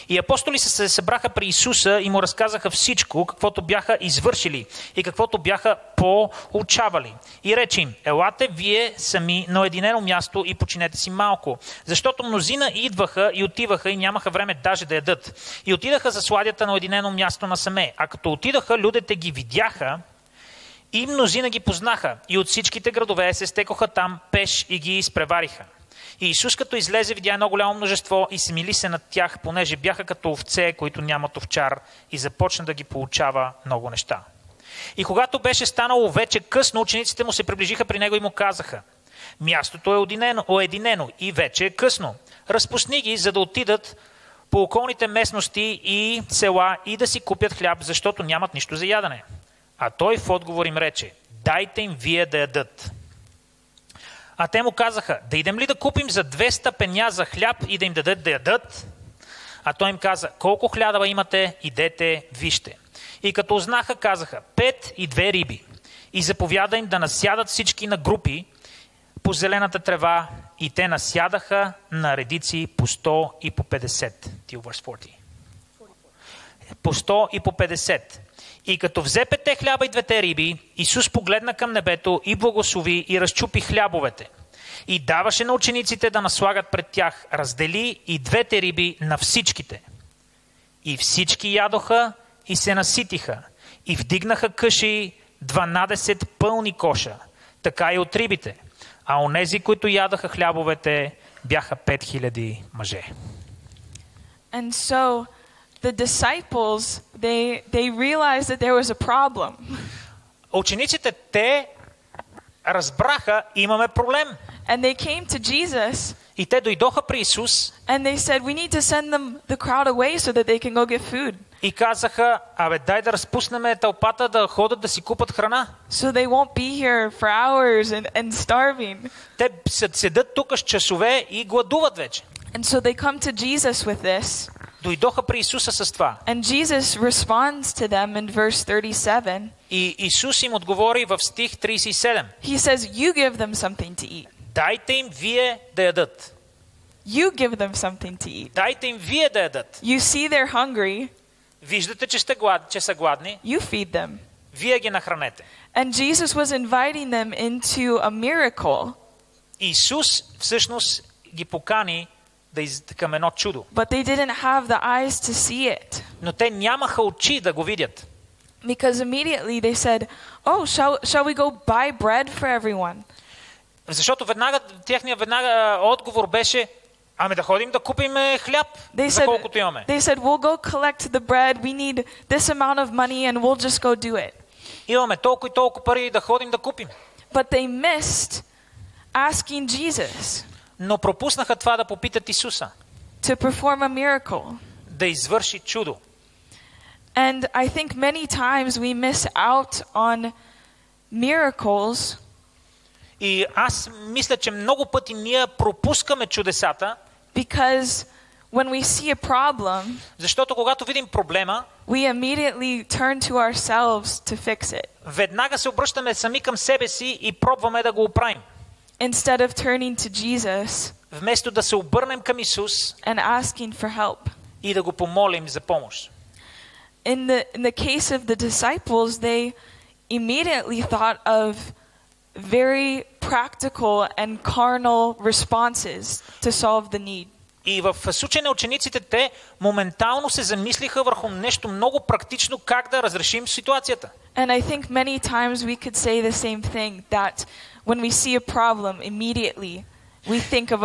И апостоли се събраха при Исуса и му разказаха всичко, каквото бяха извършили и каквото бяха поучавали. И рече им: елате вие сами на уединено място и починете си малко. Защото мнозина идваха и отиваха и нямаха време даже да ядат. И отидаха за сладята на уединено място насаме. А като отидаха, людите ги видяха и мнозина ги познаха. И от всичките градове се стекоха там пеш и ги изпревариха. И Исус като излезе, видя едно голямо множество и се мили се над тях, понеже бяха като овце, които нямат овчар, и започна да ги поучава много неща. И когато беше станало вече късно, учениците му се приближиха при него и му казаха: мястото е уединено и вече е късно. Разпусни ги, за да отидат по околните местности и села и да си купят хляб, защото нямат нищо за ядене. А той в отговор им рече: дайте им вие да ядат. А те му казаха: да идем ли да купим за 200 пеня за хляб и да им дадат да ядат? А той им каза: колко хляба имате, идете, вижте. И като узнаха, казаха: 5 и 2 риби. И заповяда им да насядат всички на групи по зелената трева, и те насядаха на редици по 100 и по 50. По 100 и по 50. И като взе 5 хляба и 2 риби, Исус погледна към небето и благослови и разчупи хлябовете. И даваше на учениците да наслагат пред тях, раздели и 2 риби на всичките. И всички ядоха и се наситиха, и вдигнаха къши 12 пълни коша, така и от рибите. А онези, които ядаха хлябовете, бяха 5000 мъже. And so the disciples, they realized that there was a problem. Учениците, те разбраха, имаме проблем. And they came to Jesus И те дойдоха при Исус and they said, we need to send them the crowd away so that they can go get food. и казаха, дай да разпуснем тълпата да ходят да си купат храна. So they won't be here for hours and starving. Те седят тук с часове и гладуват вече. And so they come to Jesus with this. Дойдоха при Исуса с това. And Jesus responds to them in verse 37. И Исус им отговори в стих 37. He says, you give them something to eat. Дайте им вие да ядат. You give them something to eat. Дайте им вие да ядат. You see they're hungry. Виждате, че са гладни. You feed them. Вие ги нахранете. And Jesus was inviting them into a miracle. Исус всъщност ги покани към едно чудо. But they didn't have the eyes to see it. Но те нямаха очи да го видят. Because immediately they said, oh, shall we go buy bread for everyone? Защото техният отговор беше, да ходим да купим хляб, за колкото имаме. They said, we'll go collect the bread. We need this amount of money and we'll just go do it. Имаме толкова и толкова пари да ходим да купим. But they missed asking Jesus. Но пропуснаха това да попитат Исуса. To perform a miracle. Да извърши чудо. And I think many times we miss out on miracles. И аз мисля, че много пъти ние пропускаме чудесата. Because when we see a problem, защото когато видим проблема, we immediately turn to ourselves to fix it. Веднага се обръщаме сами към себе си и пробваме да го оправим. Instead of turning to Jesus, вместо да се обърнем към Исус and asking for help. И да го помолим за помощ. In the case of the disciples, they immediately thought of very practical and carnal responses to solve the need. И в случая на учениците те моментално се замислиха върху нещо много практично как да разрешим ситуацията. And I think many times we could say the same thing, that when we see a problem immediately we think of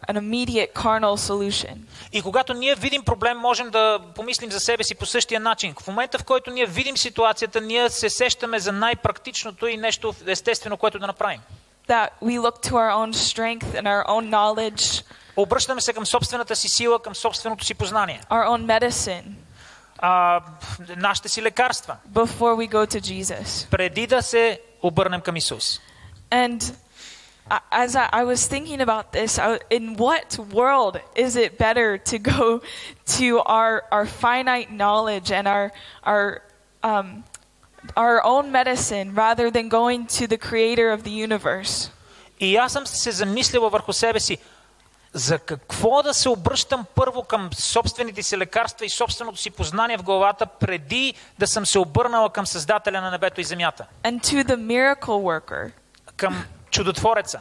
an immediate carnal solution. И когато ние видим проблем, можем да помислим за себе си по същия начин. В момента, в който ние видим ситуацията, ние се сещаме за най-практичното и нещо естествено, което да направим. That we look to our own strength and our own knowledge. Обръщаме се към собствената си сила, към собственото си познание. Our own medicine. Нашите си лекарства. Before we go to Jesus. Преди да се обърнем към Исус. And as I was thinking about this, in what world is it better to go to our finite knowledge and our own medicine rather than going to the creator of the universe? И аз съм се замислила върху себе си. За какво да се обръщам първо към собствените си лекарства и собственото си познание в главата, преди да съм се обърнала към Създателя на небето и земята? And to the miracle worker. Към чудотвореца.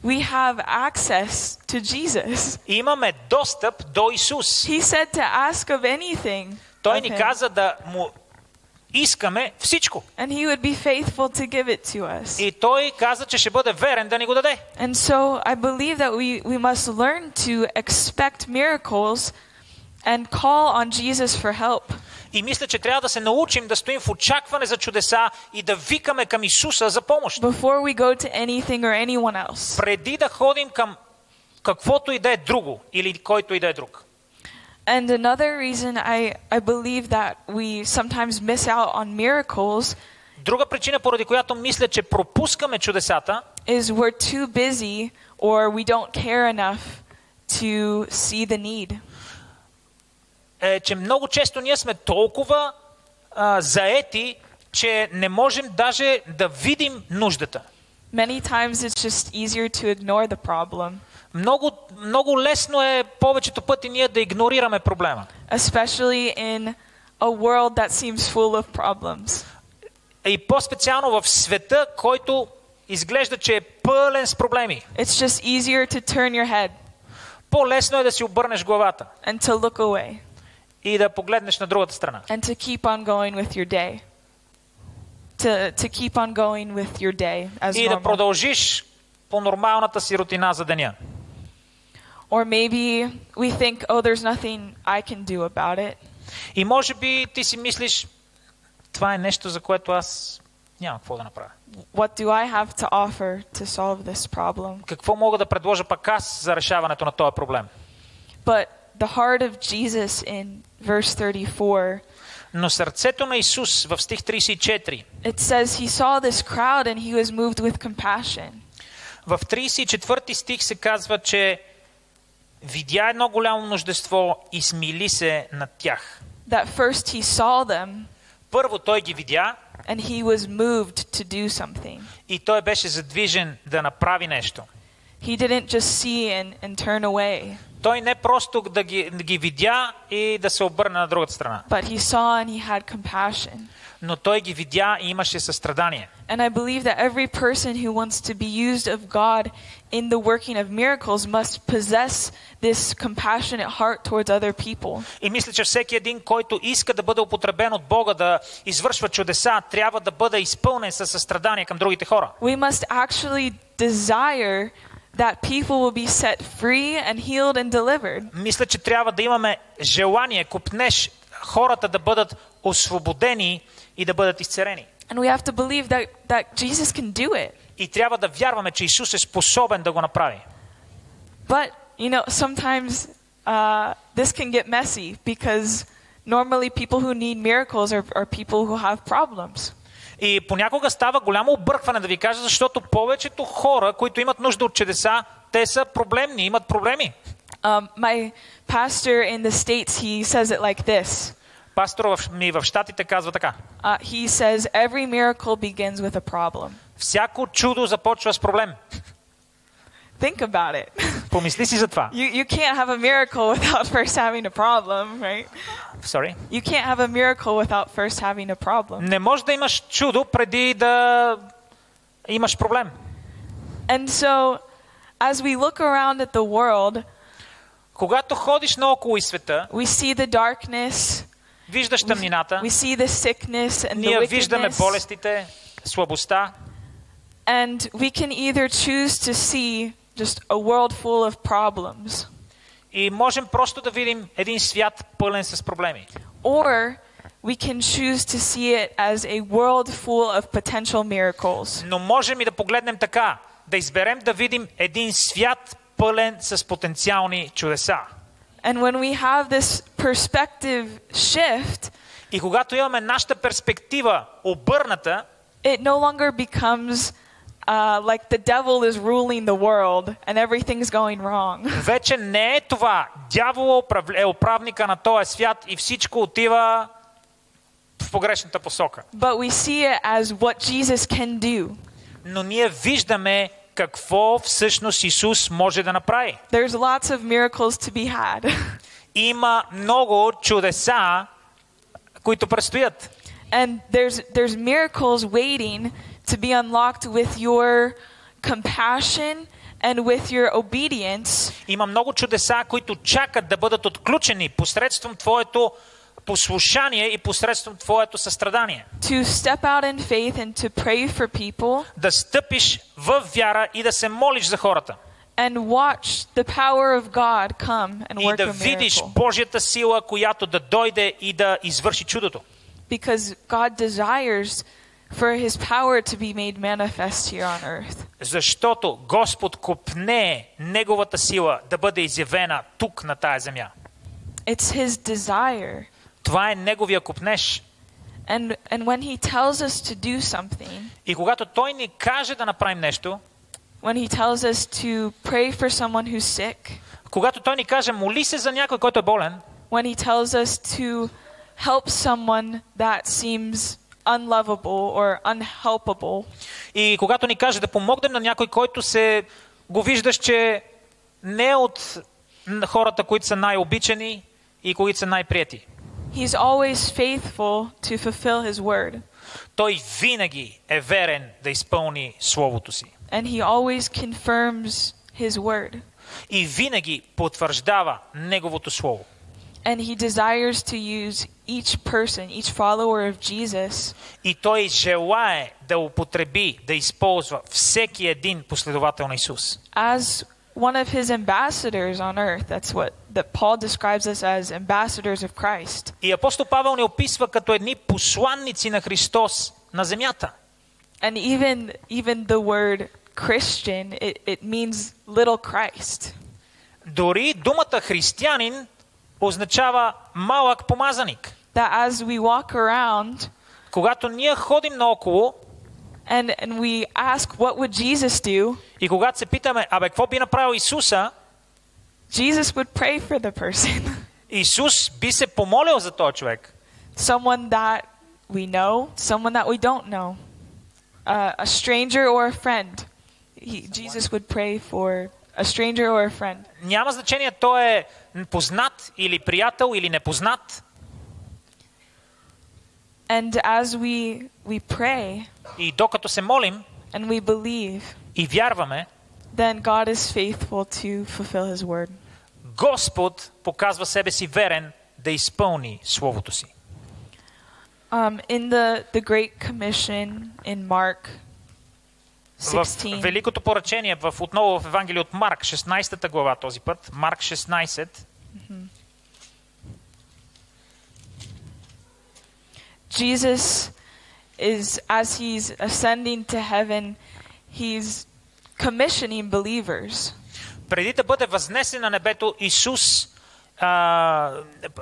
We have access to Jesus. Имаме достъп до Исус. He said to ask of anything. Той ни каза да му искаме всичко. And he would be faithful to give it to us. И той каза, че ще бъде верен да ни го даде. And so I believe that we must learn to expect miracles and call on Jesus for help. И мисля, че трябва да се научим да стоим в очакване за чудеса и да викаме към Исуса за помощ. Before we go to anything or anyone else. Преди да ходим към каквото и да е друго или който и да е друг. And another reason I believe that we sometimes miss out on miracles. Друга причина, поради която мисля, че пропускаме чудесата, is we're too busy or we don't care enough to see the need. Е, че много често ние сме толкова заети, че не можем даже да видим нуждата. Many times it's just easier to ignore the problem. Много лесно е повечето пъти ние да игнорираме проблема. Especially in a world that seems full of problems. И по-специално в света, който изглежда, че е пълен с проблеми. It's just easier to turn your head По-лесно е да си обърнеш главата and to look away и да погледнеш на другата страна. and to keep on going with your day. To keep on going with your day as И да normal. продължиш по нормалната си рутина за деня. Or maybe we think, oh, there's nothing I can do about it. И може би ти си мислиш, това е нещо, за което аз няма какво да направя. What do I have to offer to solve this problem? Какво мога да предложа пък аз за решаването на този проблем? But the heart of Jesus in verse 34, Но сърцето на Исус в стих 34, it says he saw this crowd and he was moved with compassion. в 34 стих се казва, че видя едно голямо множество и смили се над тях. That first he saw them Първо той ги видя and he was moved to do something. и той беше задвижен да направи нещо. He didn't just see and turn away, Той не просто да ги видя и да се обърне на другата страна, but he saw and he had compassion. но той ги видя и имаше състрадание. And I believe that every person who wants to be used of God in the working of miracles must possess this compassionate heart towards other people. И мисля, че всеки един, който иска да бъде употребен от Бога да извършва чудеса, трябва да бъде изпълнен със състрадание към другите хора. We must actually desire that people will be set free and healed and delivered. Мисля, че трябва да имаме желание, копнеш хората да бъдат освободени и да бъдат изцелени. And we have to believe that Jesus can do it. И трябва да вярваме, че Исус е способен да го направи. But, sometimes this can get messy because normally people who need miracles are people who have problems. И понякога става голямо объркване, да ви кажа, защото повечето хора, които имат нужда от чудеса, те са проблемни, имат проблеми. My pastor in the States, he says it like this. Пастор ми в Щатите казва така. He says, every miracle begins with a problem. Всяко чудо започва с проблем. Think about it. Помисли си за това. You can't have a miracle without first having a problem, right? Sorry? You can't have a miracle without first having a problem. Не може да имаш чудо преди да имаш проблем. And so, as we look around at the world, Когато ходиш наоколо и света, we see the darkness, виждаш тъмнината, we see the sickness and ние the виждаме wickedness, болестите, слабостта, and we can either choose to see just a world full of problems, и можем просто да видим един свят пълен с проблеми. or we can choose to see it as a world full of potential miracles. Но можем и да погледнем така, да изберем да видим един свят пълен с потенциални чудеса. And when we have this perspective shift, И когато имаме нашата перспектива обърната, it no longer becomes like the devil is ruling the world and everything's going wrong. вече не е това. Дявола е управника на този свят и всичко отива в погрешната посока. But we see it as what Jesus can do. Но ние виждаме какво всъщност Исус може да направи. There's lots of miracles to be had. Има много чудеса, които предстоят. And there's miracles waiting to be unlocked with your compassion and with your obedience. Има много чудеса, които чакат да бъдат отключени посредством твоето послушание и посредством твоето състрадание. To step out in faith and to pray for people. Да стъпиш в вяра и да се молиш за хората. And watch the power of God come and И work да a видиш miracle. Божията сила, която да дойде и да извърши чудото. Because God desires for His power to be made manifest here on earth. Защото Господ копне Неговата сила да бъде изявена тук на тая земя. It's His desire. Това е Неговия копнеж. And when He tells us to do something, И когато Той ни каже да направим нещо, when He tells us to pray for someone who's sick, когато Той ни каже моли се за някой, който е болен, when He tells us to help someone that seems unlovable or unhelpable, и когато ни каже да помогнем на някой, който го виждаш, че не е от хората, които са най-обичани и които са най-прияти. He's always faithful to fulfill his word. Той винаги е верен да изпълни Словото си. And he always confirms his word. И винаги потвърждава Неговото Слово. And he desires to use each person, each follower of Jesus. И той желае да употреби, да използва всеки един последовател на Исус. As one of his ambassadors on earth. That's what that Paul describes us as, ambassadors of Christ. И апостол Павел ни описва като едни посланници на Христос на земята. And even the word Christian, it means little Christ. Дори думата християнин означава малък помазаник. That as we walk around, когато ние ходим наоколо, and we ask what would Jesus do, и когато се питаме, какво би направил Исуса, Jesus would pray for the person. Исус би се помолил за този човек. Someone that we know, someone that we don't know. A stranger or a friend. Jesus would pray for a stranger or a friend. Няма значение той е познат или приятел или непознат. And as we pray, и докато се молим, and we believe, и вярваме, then God is faithful to fulfill his word. Господ показва себе си верен да изпълни Словото си. In the Great Commission in Mark 16. В Великото поръчение, отново в Евангелие от Марк, 16 глава този път, Марк 16. Jesus is, as he's ascending to heaven, he's commissioning believers. Преди да бъде възнесен на небето, Исус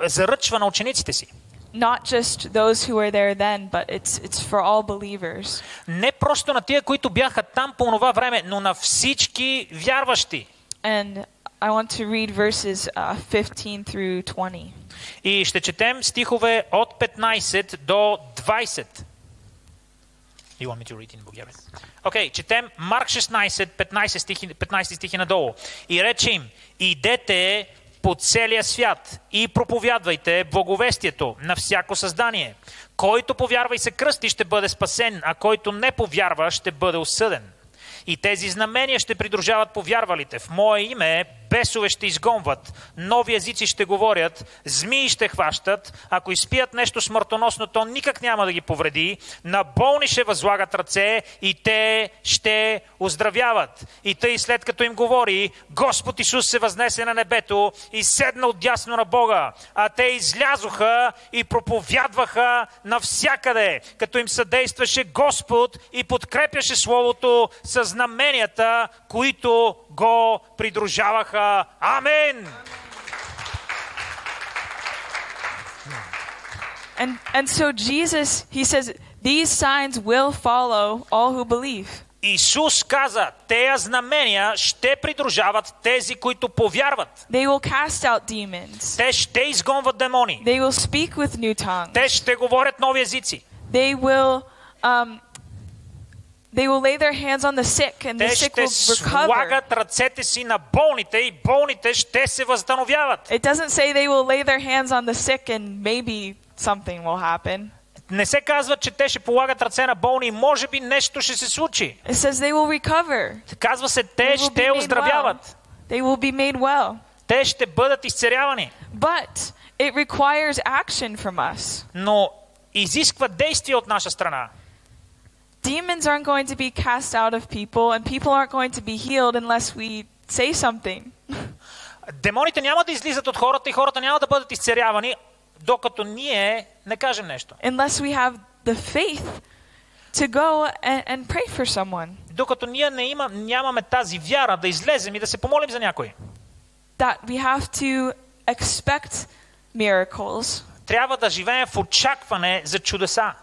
заръчва на учениците си. Not just those who were there then, but it's for all believers. Не просто на тия, които бяха там по това време, но на всички вярващи. And I want to read verses 15 through 20. И ще четем стихове от 15 до 20. You want me to read in Bulgarian? Окей, четем Марк 16, 15 стихи надолу. И рече им, идете по целия свят и проповядвайте благовестието на всяко създание. Който повярва и се кръсти, ще бъде спасен, а който не повярва, ще бъде осъден. И тези знамения ще придружават повярвалите. В мое име бесове ще изгонват, нови езици ще говорят, змии ще хващат, ако изпият нещо смъртоносно, то никак няма да ги повреди, на болни ще възлагат ръце и те ще оздравяват. И тъй след като им говори, Господ Исус се възнесе на небето и седна отдясно на Бога, а те излязоха и проповядваха навсякъде, като им съдействаше Господ и подкрепяше Словото със знаменията, които го придружаваха. Амен! And so Jesus, he says, these signs will follow all who believe. Исус каза, тези знамения ще придружават тези, които повярват. They will cast out demons. Те ще изгонват демони. They will speak with new tongues. Те ще говорят нови езици. They will lay their hands on the sick and the sick will recover. Те ще слагат ръцете си на болните и болните ще се възстановяват. It doesn't say they will lay their hands on the sick and maybe something will happen. Не се казва, че те ще полагат ръце на болни и може би нещо ще се случи. It says they will recover. Казва се, те ще оздравяват. They will be made well. Те ще бъдат изцерявани. But it requires action from us. Но изисква действие от наша страна. Demons aren't going to be cast out of people and people aren't going to be healed unless we say something. Демоните няма да излизат от хората и хората няма да бъдат изцерявани, докато ние не кажем нещо. Unless we have the faith to go and pray for someone. Докато ние нямаме тази вяра да излезем и да се помолим за някой. That we have to expect miracles. Трябва да живеем в очакване за чудеса.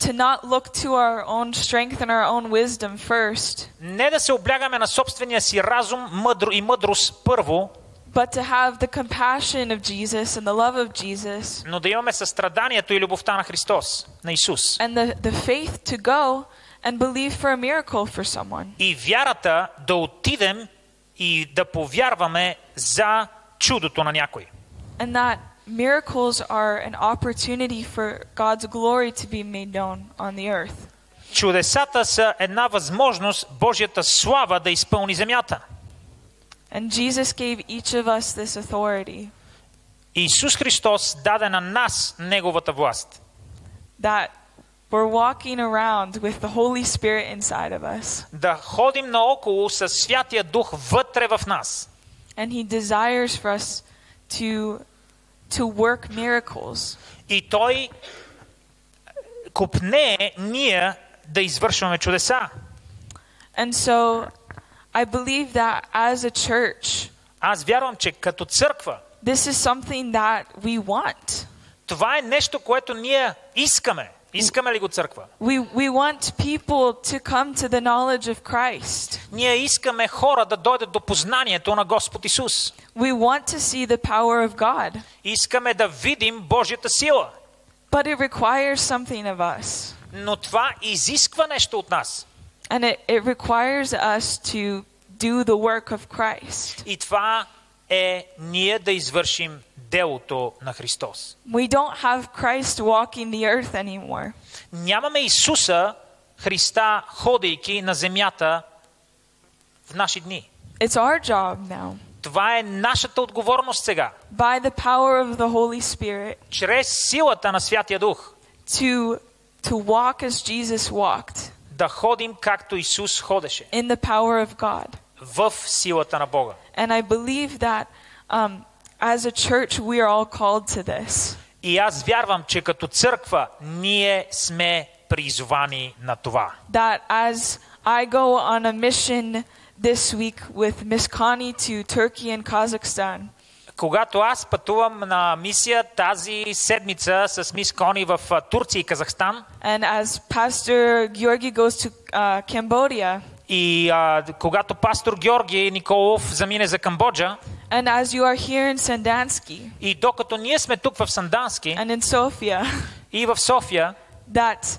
To not look to our own strength and our own wisdom first. Не да се облягаме на собствения си разум и мъдрост първо. But to have the compassion of Jesus and the love of Jesus. Но да имаме състраданието и любовта на Христос, на Исус. And the faith to go and believe for a miracle for someone. И вярата да отидем и да повярваме за чудото на някой. And that miracles are an opportunity for God's glory to be made known on the earth. Чудесата са една възможност Божията слава да изпълни земята. And Jesus gave each of us this authority. Исус Христос даде на нас Неговата власт. That we're walking around with the Holy Spirit inside of us. Да ходим наоколо със Святия Дух вътре в нас. And He desires for us to work miracles. И Той копне ние да извършваме чудеса. And so I believe that as a church, Аз вярвам, че като църква, this is something that we want. това е нещо, което ние искаме. Искаме ли го църква? We want people to come to the knowledge of Christ. Ние искаме хора да дойдат до познанието на Господ Исус. We want to see the power of God. Искаме да видим Божията сила. But it requires something of us. Но това изисква нещо от нас. And it requires us to do the work of Christ. И това е ние да извършим делото на Христос. We don't have Christ walking the earth anymore. Нямаме Исуса Христа ходейки на земята в наши дни. It's our job now. Това е нашата отговорност сега. By the power of the Holy Spirit. Чрез силата на Святия Дух. To walk as Jesus walked. Да ходим както Исус ходеше. In the power of God. В силата на Бога. And I believe that as a church we are all called to this. И аз вярвам, че като църква ние сме призовани на това. That as I go on a mission this week with Miss Connie to Turkey and Kazakhstan. Когато аз пътувам на мисия тази седмица с мис Кони в Турция и Казахстан. And as Pastor Georgi goes to Cambodia. И когато пастор Георги Николов замине за Камбоджа. And as you are here in Sandansky. И докато ние сме тук в Сандански. And in Sofia. И в София. That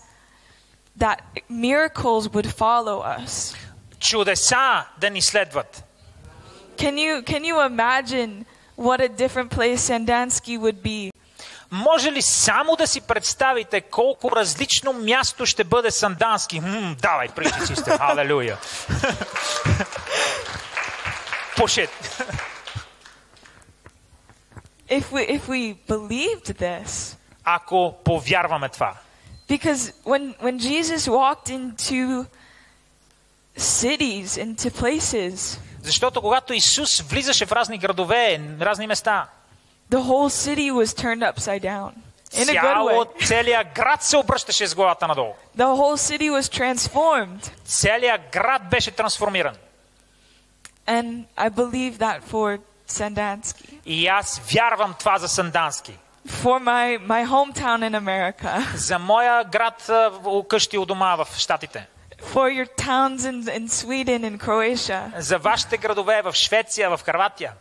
miracles would follow us. Чудеса да ни следват. Can you imagine what a different place Sandansky would be? Може ли само да си представите колко различно място ще бъде Сандански? Давай, причи, сестра. Халелуя. Push it. If we believed this. Ако повярваме това. Because when Jesus walked into cities, into places. Защото когато Исус влизаше в разни градове, разни места, the whole city was turned upside down. In a good way. Целият град се обръщаше с главата надолу. The whole city was transformed. Целият град беше трансформиран. And I believe that for Sandansky. И аз вярвам това за Сандански. For my hometown in America. За моя град къщи у дома в Щатите. For your towns in Sweden and Croatia. За вашите градове в Швеция, в Хърватия.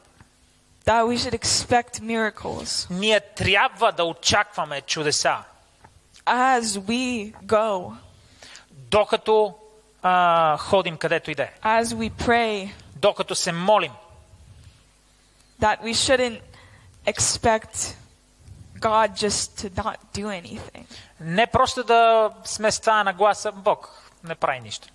That we should expect miracles. Ние трябва да очакваме чудеса. As we go. Докато ходим където иде. As we pray. Докато се молим. That we shouldn't expect God just to not do anything. Не просто да сме с това нагласа, Бог не прави нищо.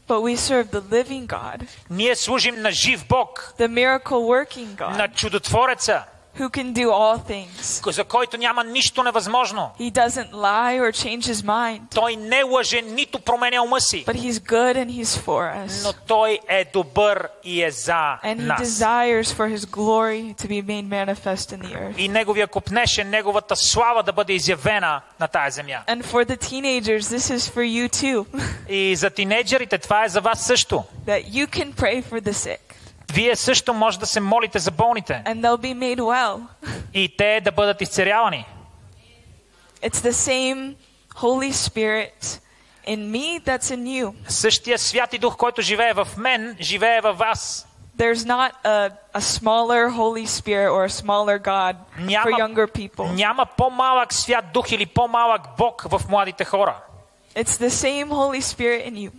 But we serve the living God. Ние служим на жив Бог. The miracle working God. На чудотвореца. Who can do all things. За който няма нищо невъзможно. He doesn't lie or change his mind. Той не лъже, нито променя ума си. But he's good and he's for us. Но той е добър и е за and нас. He desires for his glory to be made manifest in the earth. И неговия копнеше, неговата слава да бъде изявена на тая земя. And for the teenagers, this is for you too. И за тинейджерите това е за вас също. That you can pray for the sick. Вие също може да се молите за болните. And they'll be made well. И те да бъдат изцелявани. It's the same Holy Spirit in me that's in you. Същия Святи Дух, който живее в мен, живее във вас. There's not a smaller Holy Spirit or a smaller God for younger people. Няма по-малък Свят Дух или по-малък Бог в младите хора. It's the same Holy Spirit in you.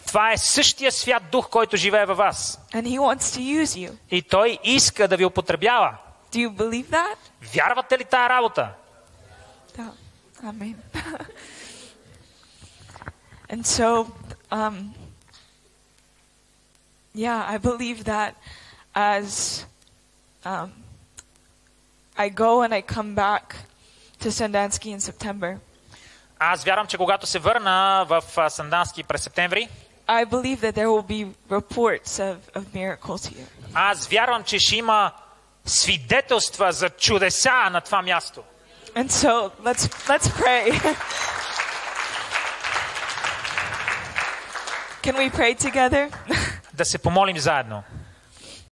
Това е същия Свят Дух, който живее във вас. And he wants to use you. И той иска да ви употребява. Do you believe that? Вярвате ли тая работа? Yeah. Amen. And so, I believe that as I go and I come back to Sandansky in September, Аз вярвам, че когато се върна в Сандански през септември, I believe that there will be reports of miracles here. аз вярвам, че ще има свидетелства за чудеса на това място. And so let's pray. Can we pray together? Да се помолим заедно.